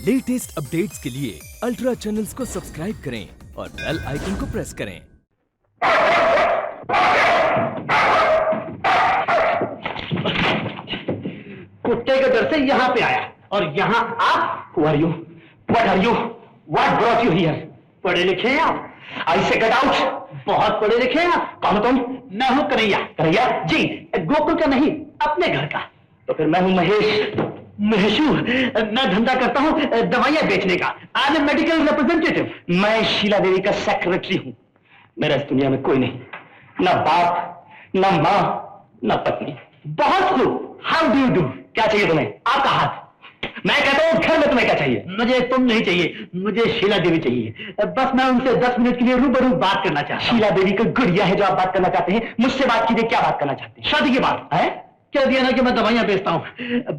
Latest updates के लिए ultra channels को सब्सक्राइब करें और बेल आइकन को प्रेस करें। कुत्ते के डर से यहाँ पे आया और यहाँ आप Who are you? What are you? What brought you here? पढ़े लिखे हैं आप? I say get out. बहुत पढ़े लिखे हैं आप? कौन तुम? मैं हूँ कन्हैया। कन्हैया जी, गोकुल का नहीं, अपने घर का। तो फिर मैं हूँ महेश। महेशू, मैं धंधा करता हूँ दवाइयाँ बेचने का। आज मेडिकल रिप्रेजेंटेटिव। मैं शीला देवी का सेक्रेटरी हूँ। मेरा इस दुनिया में कोई नहीं, ना बाप, ना माँ, ना पत्नी। बहुत खूब। How do you do? क्या चाहिए तुम्हें? आपका हाथ। मैं कहता हूँ घर में तुम्हें क्या चाहिए? मुझे तुम नहीं चाहिए, मुझे शीला देवी चाहिए। बस मैं उनसे 10 मिनट के लिए रूबरू बात करना चाहता हूँ। शीला देवी का गुड़िया है जो आप बात करना चाहते हैं। मुझसे बात कीजिए, क्या बात करना चाहते हैं? शादी की बात है? कह दिया ना कि मैं दवाइयां बेचता हूँ।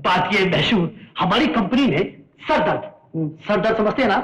बात ये महशूर, हमारी कंपनी ने सरदर्द समझते हैं ना?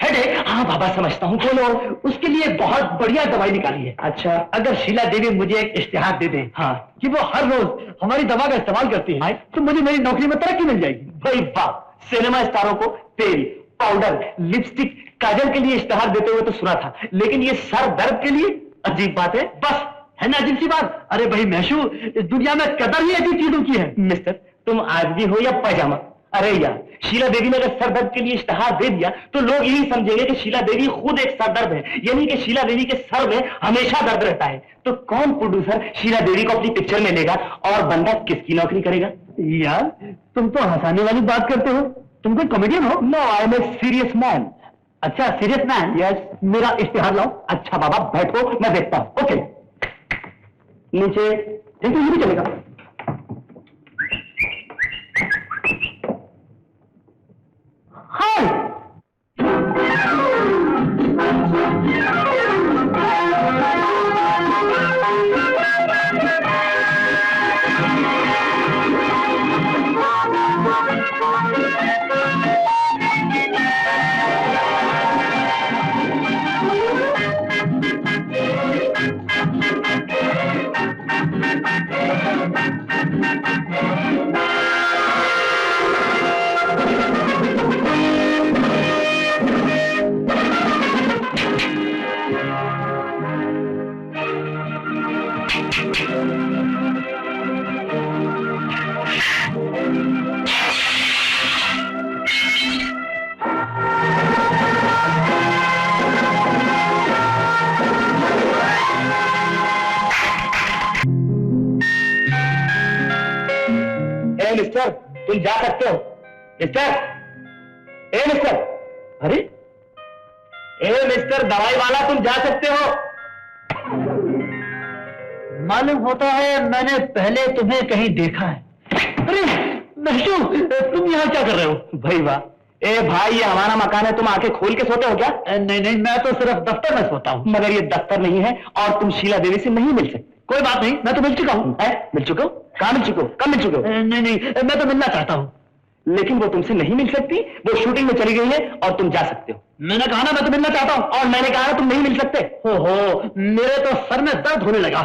हेडेक। हाँ बाबा समझता हूँ। बोलो। उसके लिए बहुत बढ़िया दवाई निकाली है। अच्छा, अगर शीला देवी मुझे एक इश्तिहार दे दें, हाँ, कि वो हर रोज हमारी दवा का इस्तेमाल करती है, तो मुझे मेरी नौकरी में तरक्की मिल जाएगी। भाई वाह, सिनेमा स्टारों को तेल, पाउडर, लिपस्टिक, काजल के लिए इश्तिहार देते हुए तो सुना था, लेकिन ये सर दर्द के लिए अजीब बात है। बस है ना अजीब सी बात? अरे भाई महशू, इस दुनिया में कदर ही अजीब चीजों की है। मिस्टर, तुम आदमी हो या पैजामा? अरे यार, शीला देवी ने अगर सरदर्द के लिए इश्तिहार दे दिया तो लोग यही समझेंगे कि शीला देवी खुद एक सरदर्द है, यानी कि शीला देवी के सर में हमेशा दर्द रहता है। तो कौन प्रोड्यूसर शीला देवी को अपनी पिक्चर में लेगा और बंदा किसकी नौकरी करेगा? यार, तुम तो हंसाने वाली बात करते हो। तुम कोई कॉमेडियन हो? No, I am a serious man. अच्छा, सीरियस मैन? यस। मेरा इश्तिहार लाओ। अच्छा बाबा, बैठो, मैं देखता हूँ। ओके, नीचे। ठीक है, ये भी चलेगा। हाय, मिस्टर, तुम जा सकते हो। मिस्टर, ए मिस्टर, अरे ए मिस्टर दवाई वाला, तुम जा सकते हो। मालूम होता है मैंने पहले तुम्हें कहीं देखा है। अरे महशू, तुम यहाँ क्या कर रहे हो? भाई वाह। ए भाई, ये हमारा मकान है, तुम आके खोल के सोते हो क्या? नहीं नहीं, मैं तो सिर्फ दफ्तर में सोता हूँ। मगर ये दफ्तर नहीं है और तुम शीला देवी से नहीं मिल सकते। कोई बात नहीं, मैं तो मिल चुका हूँ। मिल चुके हो? कहाँ मिल चुके हो? कब मिल चुके हो? नहीं नहीं, मैं तो मिलना चाहता हूँ। लेकिन वो तुमसे नहीं मिल सकती, वो शूटिंग में चली गई है और तुम जा सकते हो। मैंने कहा ना मैं तो मिलना चाहता हूँ, और मैंने कहा ना तुम नहीं मिल सकते। हो, मेरे तो सर में दर्द होने लगा।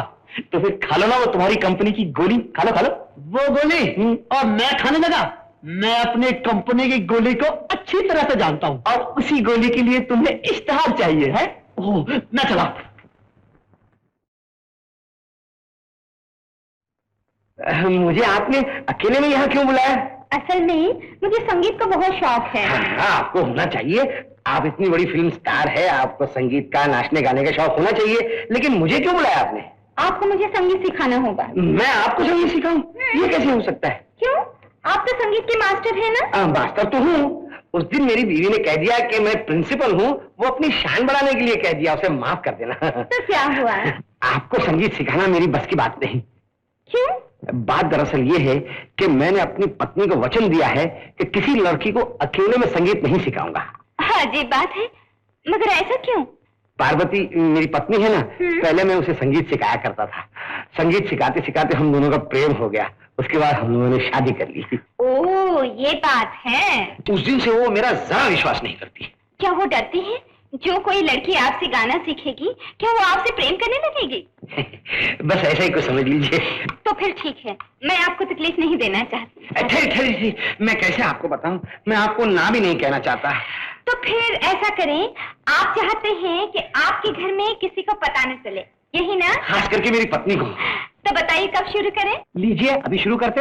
तो फिर खा लो ना वो तुम्हारी कंपनी की गोली। खा लो खा लो वो गोली। और मैं खाने लगा? मैं अपनी कंपनी की गोली को अच्छी तरह से जानता हूँ, और उसी गोली के लिए तुम्हें इश्तिहार चाहिए है? ओह, मैं चला। मुझे आपने अकेले में यहाँ क्यों बुलाया? असल में मुझे संगीत का बहुत शौक है। हाँ, आपको होना चाहिए। आप इतनी बड़ी फिल्म स्टार है, आपको संगीत का, नाचने गाने का शौक होना चाहिए। लेकिन मुझे क्यों बुलाया आपने? आपको मुझे संगीत सिखाना होगा। मैं आपको संगीत सिखाऊं? ये कैसे हो सकता है? क्यों? आप तो संगीत के मास्टर हैं ना? मास्टर तो हूँ। उस दिन मेरी बीवी ने कह दिया कि मैं प्रिंसिपल हूँ, वो अपनी शान बढ़ाने के लिए कह दिया, उसे माफ कर देना। तो क्या हुआ? आपको संगीत सिखाना मेरी बस की बात नहीं। क्यों? बात दरअसल ये है कि मैंने अपनी पत्नी को वचन दिया है कि किसी लड़की को अकेले में संगीत नहीं सिखाऊंगा। अजीब बात है, मगर ऐसा क्यों? पार्वती मेरी पत्नी है ना, पहले मैं उसे संगीत सिखाया करता था। संगीत सिखाते सिखाते हम दोनों का प्रेम हो गया। उसके बाद हम लोगों ने शादी कर ली। ओह, ये बात है। उस दिन से वो मेरा जरा विश्वास नहीं करती। क्या वो डरती है? जो कोई लड़की आपसे गाना सीखेगी क्या वो आपसे प्रेम करने लगेगी? बस ऐसा ही कुछ समझ लीजिए। तो फिर ठीक है, मैं आपको तकलीफ नहीं देना चाहती। ठहरी जी, मैं कैसे आपको बताऊं, मैं आपको ना भी नहीं कहना चाहता। तो फिर ऐसा करें, आप चाहते हैं कि आपके घर में किसी को पता न चले, यही ना? खास करके मेरी पत्नी को। तो बताइए कब शुरू करें? लीजिए अभी शुरू करते।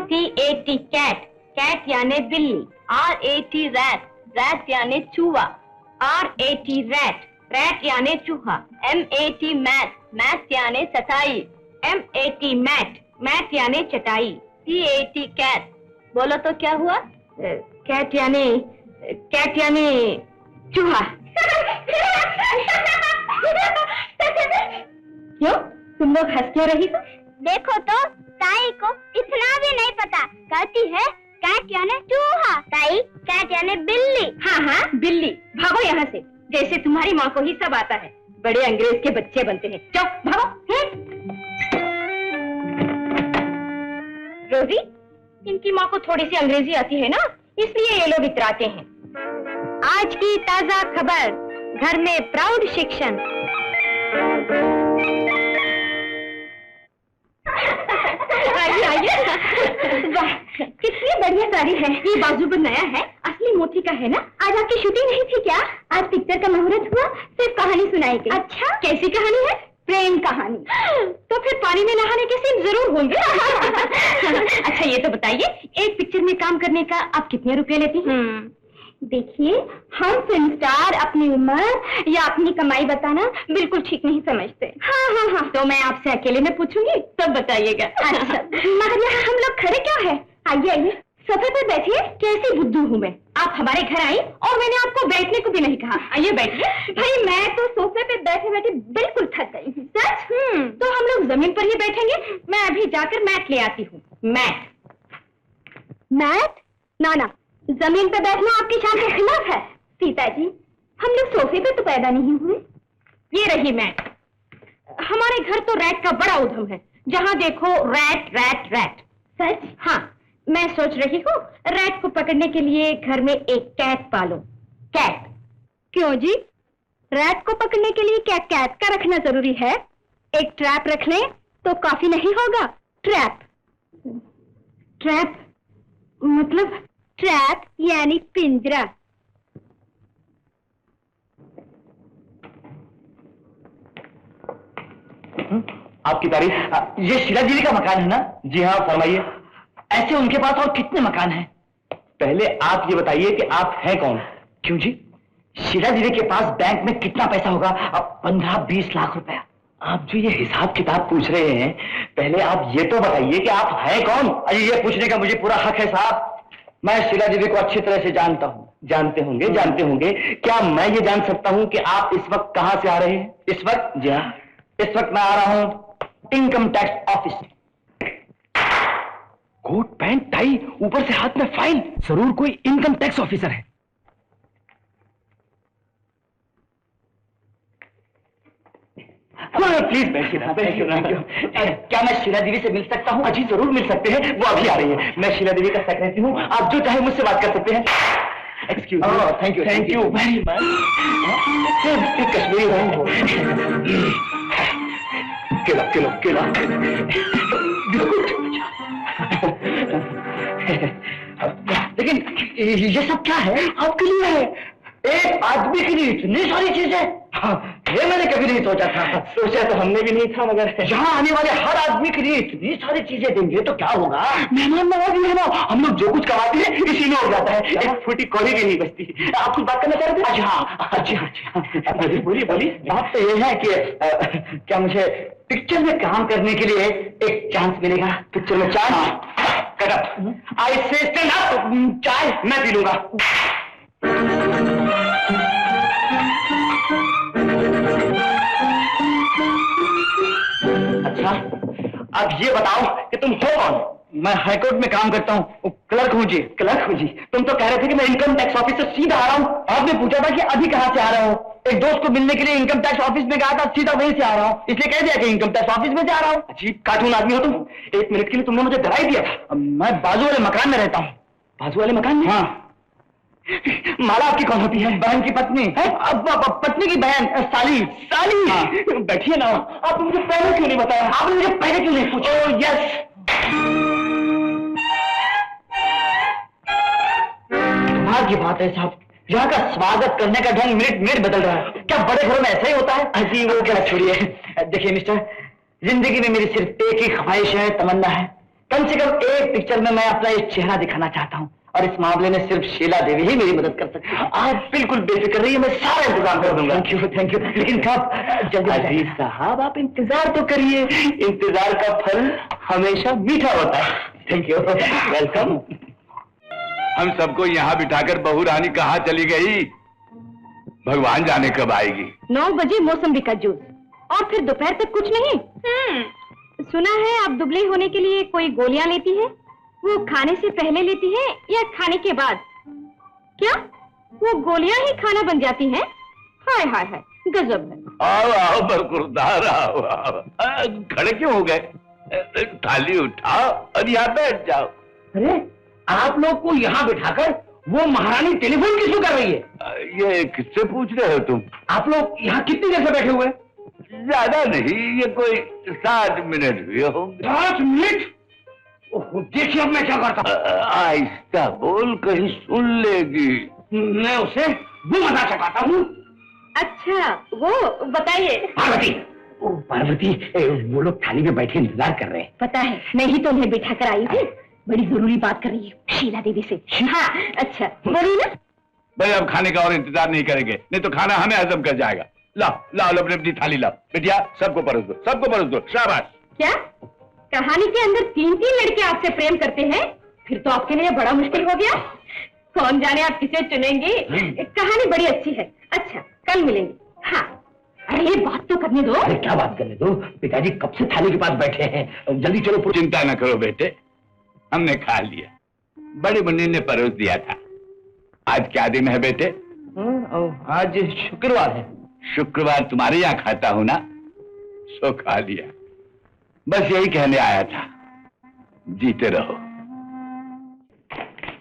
CAT कैट, कैट यानी बिल्ली। RAT रैट, रैट यानी चूहा। RAT रैट, रैट यानी चूहा। MAT मैट, मैट यानी चटाई। MAT मैट, मैट यानी चटाई। CAT कैट, बोलो तो क्या हुआ? कैट यानी चूहा। क्यों, तुम लोग हंस क्यों रही हो? देखो तो ताई को इतना भी नहीं पता, कहती है कैट यानी चूहा। ताई, कैट यानी बिल्ली। हाँ हाँ, बिल्ली। भागो यहाँ से, जैसे तुम्हारी माँ को ही सब आता है। बड़े अंग्रेज के बच्चे बनते हैं। जाओ भागो। रोजी, इनकी माँ को थोड़ी सी अंग्रेजी आती है ना, इसलिए ये लोग इतराते हैं। आज की ताजा खबर, घर में प्राउड शिक्षण। आइए आइए। वाह, कितनी बढ़िया साड़ी है। ये बाजू पर नया है, असली मोती का है ना? आज आपकी शूटिंग नहीं थी क्या? आज पिक्चर का मुहूर्त हुआ, सिर्फ कहानी सुनाई गई। अच्छा, कैसी कहानी है? प्रेम कहानी। तो फिर पानी में नहाने के सीन जरूर होंगे। अच्छा ये तो बताइए, एक पिक्चर में काम करने का आप कितने रुपए लेती हैं? देखिए, हम फिल्म स्टार अपनी उम्र या अपनी कमाई बताना बिल्कुल ठीक नहीं समझते। हाँ, तो मैं आपसे अकेले में पूछूंगी, तब बताइएगा। अच्छा, मगर यहाँ हम लोग खड़े क्यों हैं? आइए, सोफे पर बैठिए। कैसी बुद्धू हूँ मैं, आप हमारे घर आई और मैंने आपको बैठने को भी नहीं कहा। आइए बैठिए। भाई मैं तो सोफे पे बैठे बैठे बिल्कुल थक गई हूँ। सच? तो हम लोग जमीन पर ही बैठेंगे। मैं अभी जाकर मैट ले आती हूँ। मैट? ना, जमीन पे बैठना आपकी शान के खिलाफ है। सीता जी, हम लोग सोफे पे तो पैदा नहीं हुए। ये रही मैट। हमारे घर तो रैट का बड़ा उधम है, जहाँ देखो रैट रैट रैट। सच? हाँ, मैं सोच रही हूँ रैट को पकड़ने के लिए घर में एक कैट पालो। कैट? क्यों जी? रैट को पकड़ने के लिए क्या कैट का रखना जरूरी है? एक ट्रैप रख लें तो काफी नहीं होगा? ट्रैप मतलब? ट्रैप यानी पिंजरा। आपकी तारीफ। ये शीला जी का मकान है ना? जी हाँ, फरमाइए। ऐसे उनके पास और कितने मकान हैं? पहले आप ये बताइए कि आप हैं कौन? क्यों जी? शीला जी के पास बैंक में कितना पैसा होगा? अब 15-20 लाख रुपया। आप जो ये हिसाब किताब पूछ रहे हैं, पहले आप ये तो बताइए कि आप हैं कौन? अरे ये पूछने का मुझे पूरा हक है साहब। मैं शीला देवी को अच्छी तरह से जानता हूँ। जानते होंगे। क्या मैं ये जान सकता हूँ कि आप इस वक्त कहाँ से आ रहे हैं? इस वक्त? जी हाँ, इस वक्त मैं आ रहा हूँ income tax office. Coat pant tie, ऊपर से हाथ में फाइल, जरूर कोई इनकम टैक्स ऑफिसर है। प्लीज बैठिए। क्या मैं शीला देवी से मिल सकता हूँ? जी जरूर मिल सकते हैं, वो अभी आ रही है। मैं शीला देवी का सेक्रेटरी हूँ, आप जो चाहे मुझसे बात कर सकते हैं। Excuse me. Thank you very much. Kashmiri केला लेकिन ये सब क्या है? आपके लिए है। एक आदमी के लिए इतनी सारी चीजें। हाँ, ये मैंने कभी नहीं सोचा था। सोचा तो हमने भी नहीं था, मगर यहाँ आने वाले हर आदमी के लिए इतनी सारी चीजें देंगे तो क्या होगा? मेहमान नवाजी है ना, हम लोग जो कुछ कमाते हैं इसी में हो जाता है। एक फूटी कौड़ी भी नहीं बचती। आप कुछ बात करना चाह रहे थे? अच्छा, बोली। बात तो ये है कि क्या मुझे पिक्चर में काम करने के लिए एक चांस मिलेगा? पिक्चर में चांस? कट आई से स्टैंड अप। चाय मैं पी लूंगा। अच्छा, अब ये बताओ कि तुम हो कौन? मैं हाईकोर्ट में काम करता हूँ, क्लर्क हूँ जी। क्लर्क हूँ जी? तुम तो कह रहे थे कि मैं इनकम टैक्स ऑफिस से सीधा आ रहा हूँ। आपने पूछा था कि अभी कहाँ से आ रहा हूँ। एक दोस्त को मिलने के लिए इनकम टैक्स ऑफिस में गया था, सीधा वहीं से आ रहा हूँ, इसलिए कह दिया कि इनकम टैक्स ऑफिस में से आ रहा हूँ। अजीब कार्टून आदमी हो तुम। 1 मिनट के लिए तुमने मुझे डरा ही दिया था। मैं बाजू वाले मकान में रहता हूँ। बाजू वाले मकान में? हाँ। माला आपकी कौन होती है? बहन की पत्नी है? अब पत्नी की बहन, साली। साली? हाँ। बैठिए ना। आप मुझे पहले क्यों नहीं बताया? आपने मुझे पहले क्यों नहीं पूछा? ओह यस, कमाल की बात है साहब, यहाँ का स्वागत करने का ढंग मिनट मिनट बदल रहा है। क्या बड़े घरों में ऐसा ही होता है? अजी वो क्या, छोड़िए। देखिए मिस्टर, जिंदगी में मेरी सिर्फ एक ही ख्वाहिश है, तमन्ना है। कम से कम एक पिक्चर में मैं अपना ये चेहरा दिखाना चाहता हूँ, और इस मामले में सिर्फ शीला देवी ही मेरी मदद कर सकती है। आप बिल्कुल बेफिक्र रहिए, मैं सारा इंतजाम कर दूंगा। Thank you. लेकिन कब? जल्दी। अजीज साहब आप इंतजार तो करिए, इंतजार का फल हमेशा मीठा होता है। Thank you, welcome. हम सबको यहाँ बिठाकर बहू रानी कहाँ चली गई? भगवान जाने कब आएगी। 9 बजे मौसम्बी का जूस, और फिर दोपहर तक कुछ नहीं। सुना है आप दुबली होने के लिए कोई गोलियां लेती है, वो खाने से पहले लेती है या खाने के बाद? क्या वो गोलियां ही खाना बन जाती हैं? हाय हाय हाय, गजब है। आओ आओ बरकुरदार, आओ आओ। खड़े क्यों हो गए? थाली उठाओ और यहाँ बैठ जाओ। अरे आप लोग को यहाँ बिठाकर वो महारानी टेलीफोन क्यों कर रही है? ये किससे पूछ रहे हो तुम? आप लोग यहाँ कितनी देर से बैठे हुए? ज्यादा नहीं, ये कोई 7 मिनट हुए होंगे। 5 मिनट? देखिए अब मैं क्या करता हूँ। आहिस्ता बोल, कहीं सुन लेगी। मैं उसे वो मजा चकाता हूँ। अच्छा वो बताइए। पार्वती, ओ पार्वती, वो लोग थाली में बैठे इंतजार कर रहे हैं। पता है, मैं ही तो उन्हें बिठा कर आई थी। बड़ी जरूरी बात कर रही है शीला देवी से। हाँ अच्छा बोलिए ना। भाई अब खाने का और इंतजार नहीं करेंगे, नहीं तो खाना हमें हजम कर जाएगा। लाओ लाओ अपनी अपनी थाली लाओ। बिटिया सबको परोस दो, सबको परोस दो। शाबाश। क्या कहानी के अंदर 3 लड़के आपसे प्रेम करते हैं? फिर तो आपके लिए बड़ा मुश्किल हो गया। कौन जाने आप किसे चुनेंगी। कहानी बड़ी अच्छी है। अच्छा कल मिलेंगे। हाँ अरे ये बात तो करने दो। अरे क्या बात करने दो, पिताजी कब से थाली के पास बैठे हैं, जल्दी चलो। चिंता न करो बेटे, हमने खा लिया। बड़ी मुन्नी ने परोस दिया था। आज क्या दिन है बेटे? आज शुक्रवार है। शुक्रवार तुम्हारे यहाँ खाता हूं ना, सो खा लिया। बस यही कहने आया था। जीते रहो।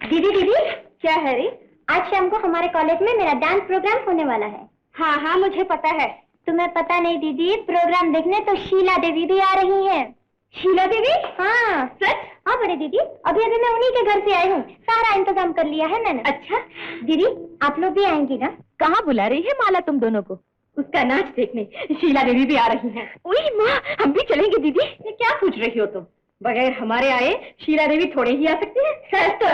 दीदी दीदी क्या है रे? आज शाम को हमारे कॉलेज में मेरा डांस प्रोग्राम होने वाला है। हाँ हाँ मुझे पता है। तुम्हें पता नहीं दीदी, प्रोग्राम देखने तो शीला देवी भी आ रही है। शीला देवी? हाँ सच? हाँ बड़े दीदी, अभी अभी मैं उन्हीं के घर से आई हूँ, सारा इंतजाम कर लिया है मैंने। अच्छा दीदी आप लोग भी आएंगी ना? कहाँ बुला रही है माला तुम दोनों को? उसका नाच देखने शीला देवी भी आ रही है। ओए माँ, हम भी चलेंगे दीदी। ये क्या पूछ रही हो तुम? बगैर हमारे आए शीला देवी थोड़े ही आ सकती है। सच तो